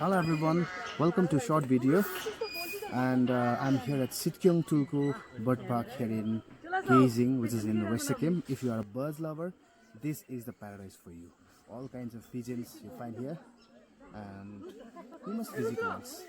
Hello everyone, welcome to short video, and I'm here at Sikkim Tulku Bird Park here in Gazing, which is in West Sikkim. If you are a birds lover, this is the paradise for you. All kinds of pigeons you find here, and you must visit once.